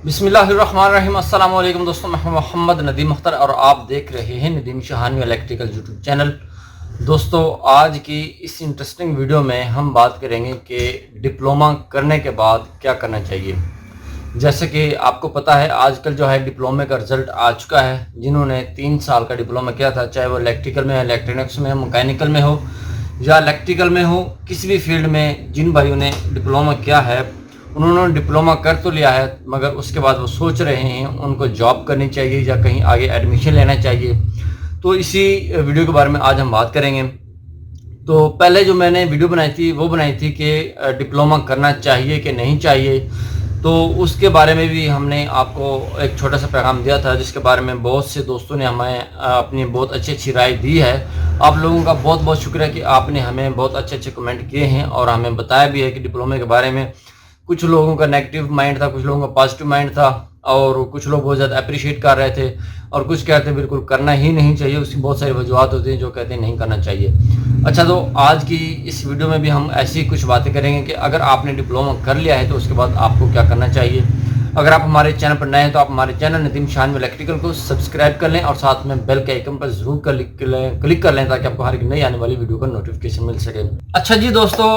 बिस्मिल्लाहिर्रहमानिर्रहीम। अस्सलाम वालेकुम दोस्तों, मैं मोहम्मद नदीम अख्तर और आप देख रहे हैं नदीम शहानवी इलेक्ट्रिकल यूट्यूब चैनल। दोस्तों, आज की इस इंटरेस्टिंग वीडियो में हम बात करेंगे कि डिप्लोमा करने के बाद क्या करना चाहिए। जैसे कि आपको पता है आजकल जो है डिप्लोमे का रिज़ल्ट आ चुका है। जिन्होंने 3 साल का डिप्लोमा किया था, चाहे वो इलेक्ट्रिकल में, इलेक्ट्रॉनिक्स में, मैकेनिकल में हो या इलेक्ट्रिकल में हो, किसी भी फील्ड में जिन भाइयों ने डिप्लोमा किया है उन्होंने डिप्लोमा कर तो लिया है, मगर उसके बाद वो सोच रहे हैं उनको जॉब करनी चाहिए या कहीं आगे एडमिशन लेना चाहिए। तो इसी वीडियो के बारे में आज हम बात करेंगे। तो पहले जो मैंने वीडियो बनाई थी वो बनाई थी कि डिप्लोमा करना चाहिए कि नहीं चाहिए, तो उसके बारे में भी हमने आपको एक छोटा सा पैगाम दिया था, जिसके बारे में बहुत से दोस्तों ने हमें अपनी बहुत अच्छी राय दी है। आप लोगों का बहुत बहुत शुक्रिया कि आपने हमें बहुत अच्छे कमेंट किए हैं और हमें बताया भी है कि डिप्लोमे के बारे में कुछ लोगों का नेगेटिव माइंड था, कुछ लोगों का पॉजिटिव माइंड था, और कुछ लोग बहुत ज़्यादा अप्रिशिएट कर रहे थे और कुछ कहते हैं बिल्कुल करना ही नहीं चाहिए। उसकी बहुत सारी वजूहत होती हैं जो कहते हैं नहीं करना चाहिए। अच्छा, तो आज की इस वीडियो में भी हम ऐसी कुछ बातें करेंगे कि अगर आपने डिप्लोमा कर लिया है तो उसके बाद आपको क्या करना चाहिए। अगर आप हमारे चैनल पर नए हैं तो आप हमारे चैनल नदीम शहानवी इलेक्ट्रिकल को सब्सक्राइब कर लें और साथ में बेल के आइकन पर जरूर क्लिक कर लें ताकि आपको हर एक नई आने वाली वीडियो का नोटिफिकेशन मिल सके। अच्छा जी दोस्तों,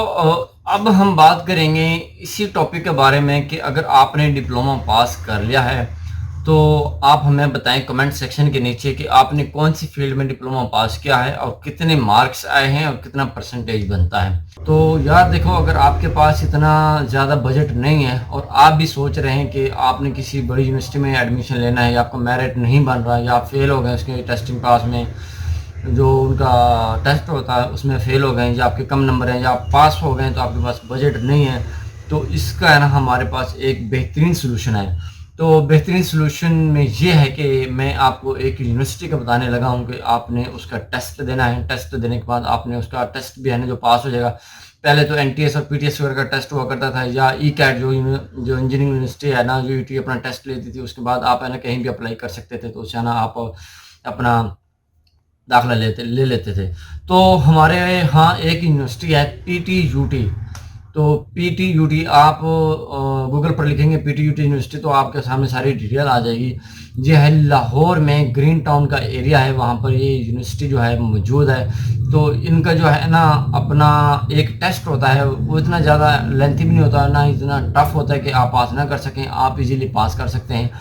अब हम बात करेंगे इसी टॉपिक के बारे में कि अगर आपने डिप्लोमा पास कर लिया है तो आप हमें बताएं कमेंट सेक्शन के नीचे कि आपने कौन सी फील्ड में डिप्लोमा पास किया है और कितने मार्क्स आए हैं और कितना परसेंटेज बनता है। तो यार देखो, अगर आपके पास इतना ज़्यादा बजट नहीं है और आप भी सोच रहे हैं कि आपने किसी बड़ी यूनिवर्सिटी में एडमिशन लेना है या आपका मेरिट नहीं बन रहा या आप फेल हो गए उसके टेस्टिंग पास में, जो उनका टेस्ट होता है उसमें फेल हो गए या आपके कम नंबर हैं या आप पास हो गए तो आपके पास बजट नहीं है, तो इसका है ना हमारे पास एक बेहतरीन सोल्यूशन है। तो बेहतरीन सोल्यूशन में ये है कि मैं आपको एक यूनिवर्सिटी का बताने लगा हूँ कि आपने उसका टेस्ट देना है। टेस्ट देने के बाद आपने उसका टेस्ट भी है ना जो पास हो जाएगा। पहले तो NTS और PTS वगैरह का टेस्ट हुआ करता था, या ECAT जो इंजीनियरिंग यूनिवर्सिटी है ना, जो UT अपना टेस्ट लेती थी, उसके बाद आप है ना कहीं भी अप्लाई कर सकते थे, तो उससे है ना आप अपना दाखिला ले लेते थे। तो हमारे यहाँ एक यूनिवर्सिटी है PTUT। तो PTUT आप गूगल पर लिखेंगे PTUT यूनिवर्सिटी तो आपके सामने सारी डिटेल आ जाएगी। ये है लाहौर में ग्रीन टाउन का एरिया है, वहाँ पर ये यूनिवर्सिटी जो है मौजूद है। तो इनका जो है ना अपना एक टेस्ट होता है, वो इतना ज़्यादा लेंथी भी नहीं होता, ना इतना टफ होता है कि आप पास ना कर सकें, आप इजीली पास कर सकते हैं।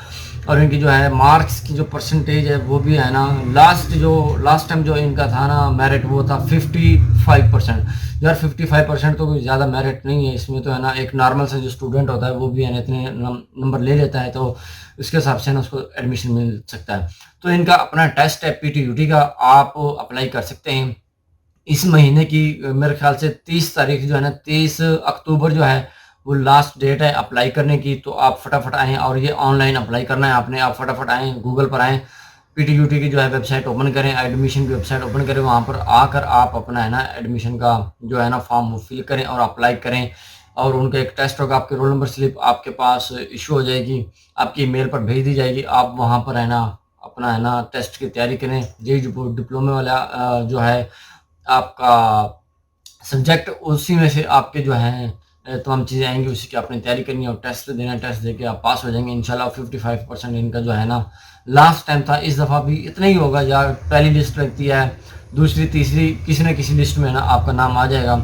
और इनकी जो है मार्क्स की जो परसेंटेज है वो भी है ना लास्ट टाइम जो इनका था ना मेरिट, वो था 55%। यार 55% तो कोई ज़्यादा मेरिट नहीं है इसमें, तो है ना एक नॉर्मल से जो स्टूडेंट होता है वो भी है ना इतने नंबर ले लेता है, तो उसके हिसाब से ना उसको एडमिशन मिल सकता है। तो इनका अपना टेस्ट है PTUT का, आप अप्लाई कर सकते हैं इस महीने की मेरे ख्याल से 30 तारीख जो है ना, 30 अक्टूबर जो है वो लास्ट डेट है अप्लाई करने की। तो आप फटाफट आएँ, और ये ऑनलाइन अप्लाई करना है आपने। आप फटाफट आएँ, गूगल पर आएँ, PTUT की जो है वेबसाइट ओपन करें, एडमिशन की वेबसाइट ओपन करें, वहाँ पर आकर आप अपना है ना एडमिशन का जो है ना फॉर्म वो फिल करें और अप्लाई करें। और उनका एक टेस्ट होगा, आपके रोल नंबर स्लिप आपके पास इशू हो जाएगी, आपकी ईमेल पर भेज दी जाएगी। आप वहाँ पर है ना अपना है ना टेस्ट की तैयारी करें। ये जो डिप्लोमे वाला जो है आपका सब्जेक्ट, उसी में से आपके जो हैं तमाम चीज़ें आएंगी, उसी की आपने तैयारी करनी है और टेस्ट देना। टेस्ट दे के आप पास हो जाएंगे इंशाल्लाह। 55% इनका जो है ना लास्ट टाइम था, इस दफ़ा भी इतना ही होगा। या पहली लिस्ट लगती है, दूसरी तीसरी किसी न किसी लिस्ट में ना आपका नाम आ जाएगा।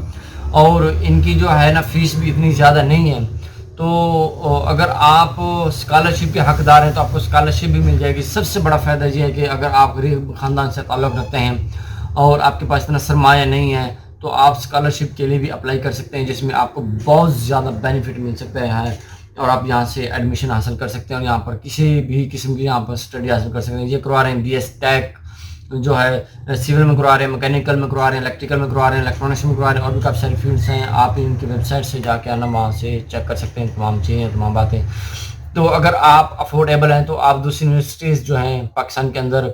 और इनकी जो है ना फीस भी इतनी ज़्यादा नहीं है, तो अगर आप स्कॉलरशिप के हकदार हैं तो आपको स्कॉलरशिप भी मिल जाएगी। सबसे बड़ा फ़ायदा ये है कि अगर आप गरीब ख़ानदान से ताल्लुक़ रखते हैं और आपके पास इतना सरमाया नहीं है तो आप स्कॉलरशिप के लिए भी अप्लाई कर सकते हैं, जिसमें आपको बहुत ज़्यादा बेनिफिट मिल सकता है और आप यहाँ से एडमिशन हासिल कर सकते हैं और यहाँ पर किसी भी किस्म की यहाँ पर स्टडी हासिल कर सकते हैं। ये करवा रहे हैं BS.TECH जो है सिविल में करवा रहे हैं, मैकेनिकल में करवा रहे हैं, इलेक्ट्रिकल में करवा रहे हैं, इलेक्ट्रॉनिक्स में करवा रहे हैं, और भी काफ़ी सारी फील्ड्स हैं। आप इनकी वेबसाइट से जाके आना, वहाँ से चेक कर सकते हैं तमाम चीज़ें, तमाम बातें। तो अगर आप अफोर्डेबल हैं तो आप दूसरी यूनिवर्सिटीज़ जो हैं पाकिस्तान के अंदर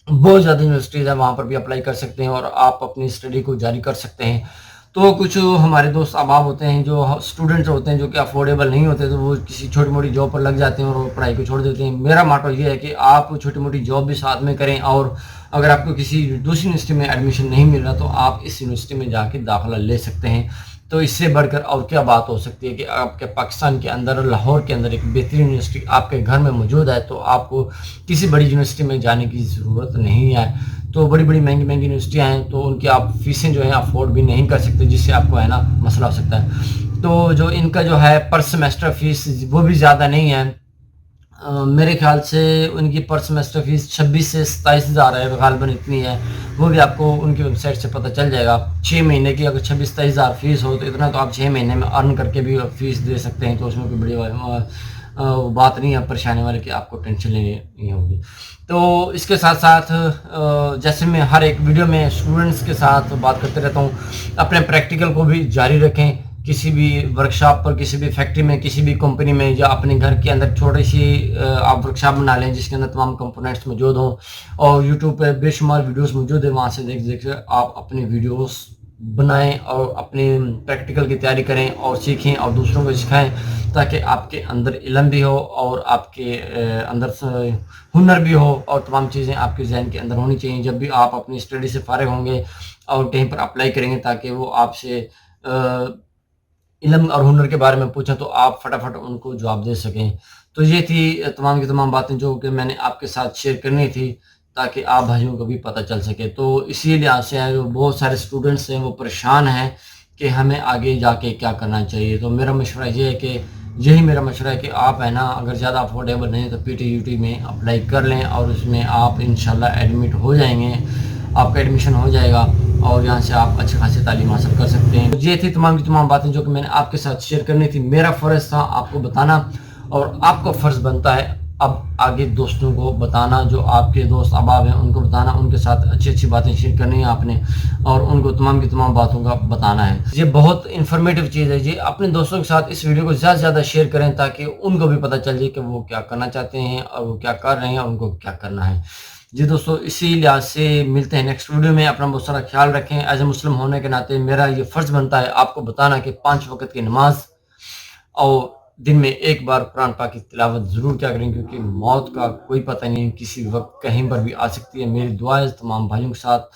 बहुत ज़्यादा यूनिवर्सिटीज़ हैं, वहाँ पर भी अप्लाई कर सकते हैं और आप अपनी स्टडी को जारी कर सकते हैं। तो कुछ हमारे दोस्त अहबाब होते हैं, जो स्टूडेंट्स होते हैं, जो कि अफोर्डेबल नहीं होते, तो वो किसी छोटी मोटी जॉब पर लग जाते हैं और वो पढ़ाई को छोड़ देते हैं। मेरा मोटो ये है कि आप छोटी मोटी जॉब भी साथ में करें, और अगर आपको किसी दूसरी यूनिवर्सिटी में एडमिशन नहीं मिल रहा तो आप इस यूनिवर्सिटी में जाके दाखिला ले सकते हैं। تو اس سے بڑھ کر اور کیا بات ہو سکتی ہے کہ آپ کے پاکستان کے اندر لاہور کے اندر ایک بہترین یونیورسٹی آپ کے گھر میں موجود ہے، تو آپ کو کسی بڑی یونیورسٹی میں جانے کی ضرورت نہیں ہے۔ تو بڑی بڑی مہنگی مہنگی یونیورسٹیاں ہیں، تو ان کی آپ فیسیں جو ہیں افورڈ بھی نہیں کر سکتے، جس سے آپ کو ہے نا مسئلہ ہو سکتا ہے۔ تو جو ان کا جو ہے پر سیمیسٹر فیس وہ بھی زیادہ نہیں ہے، میرے خیال سے ان کی پر سیمیسٹر فیس 26 سے 27,000 ہے، غالباً اتنی ہے۔ وہ بھی آپ کو ان کی ویب سائٹ سے پتہ چل جائے گا۔ 6 مہینے کی اگر 26-27,000 فیس ہو تو اتنا تو آپ 6 مہینے میں ارن کر کے بھی فیس دے سکتے ہیں، تو اس میں کوئی بڑی بات نہیں ہے پریشانی والی کہ آپ کو ٹینشن نہیں ہوگی۔ تو اس کے ساتھ ساتھ جیسے میں ہر ایک ویڈیو میں اسٹوڈنٹس کے ساتھ بات کرتے رہتا ہوں، اپنے پریکٹیکل کو بھی جاری رکھیں۔ کسی بھی ورکشاپ پر، کسی بھی فیکٹری میں، کسی بھی کمپنی میں، یا اپنے گھر کے اندر چھوٹی سی آپ ورکشاپ بنا لیں جس کے اندر تمام کمپوننٹس موجود ہوں، اور یوٹیوب پہ بے شمار ویڈیوز موجود ہیں، وہاں سے دیکھ کر آپ اپنی ویڈیوز بنائیں اور اپنے پریکٹیکل کی تیاری کریں اور سیکھیں اور دوسروں کو سکھائیں، تاکہ آپ کے اندر علم بھی ہو اور آپ کے اندر ہنر بھی ہو، اور تمام چیزیں آپ کے ذہن کے اندر ہونی چاہیے جب بھی آپ اپنی اسٹڈی سے فارغ ہوں گے اور کہیں پر اپلائی کریں گے، تاکہ وہ آپ سے علم اور ہنر کے بارے میں پوچھیں تو آپ فٹافٹ ان کو جواب دے سکیں۔ تو یہ تھی تمام کی تمام باتیں جو کہ میں نے آپ کے ساتھ شیئر کرنی تھی، تاکہ آپ بھائیوں کو بھی پتہ چل سکے۔ تو اسی لحاظ سے جو بہت سارے اسٹوڈنٹس ہیں وہ پریشان ہیں کہ ہمیں آگے جا کے کیا کرنا چاہیے۔ تو میرا مشورہ یہ ہے کہ میرا مشورہ ہے کہ آپ ہے نا اگر زیادہ افورڈیبل نہیں تو پی ٹی یو ٹی میں اپلائی کر لیں، اور اس میں آپ انشاءاللہ ایڈمٹ ہو جائیں گے، آپ کا ایڈمیشن ہو جائے گا، اور یہاں سے آپ اچھی خاصی تعلیم حاصل کر سکتے ہیں۔ یہ تھی تمام کی تمام باتیں جو کہ میں نے آپ کے ساتھ شیئر کرنی تھی۔ میرا فرض تھا آپ کو بتانا، اور آپ کا فرض بنتا ہے اب آگے دوستوں کو بتانا، جو آپ کے دوست احباب ہیں ان کو بتانا، ان کے ساتھ اچھی اچھی باتیں شیئر کرنی ہیں آپ نے، اور ان کو تمام کی تمام باتوں کا بتانا ہے۔ یہ بہت انفارمیٹیو چیز ہے جی، اپنے دوستوں کے ساتھ اس ویڈیو کو زیادہ سے زیادہ شیئر کریں تاکہ ان کو بھی پتہ چل جائے کہ وہ کیا کرنا چاہتے ہیں اور وہ کیا کر رہے ہیں اور ان کو کیا کرنا ہے۔ جی دوستو، اسی لحاظ سے ملتے ہیں نیکسٹ ویڈیو میں۔ اپنا بہت سارا خیال رکھیں۔ ایز اے مسلم ہونے کے ناطے میرا یہ فرض بنتا ہے آپ کو بتانا کہ 5 وقت کی نماز اور دن میں ایک بار قرآن پاک کی تلاوت ضرور کیا کریں، کیونکہ موت کا کوئی پتہ نہیں، کسی وقت کہیں پر بھی آ سکتی ہے۔ میری دعا ہے تمام بھائیوں کے ساتھ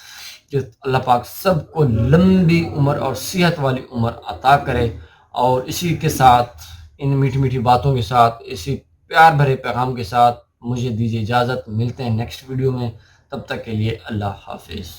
کہ اللہ پاک سب کو لمبی عمر اور صحت والی عمر عطا کرے، اور اسی کے ساتھ ان میٹھی میٹھی باتوں کے ساتھ، اسی پیار بھرے پیغام کے ساتھ مجھے دیجیے اجازت۔ ملتے ہیں نیکسٹ ویڈیو میں، تب تک کے لیے اللہ حافظ۔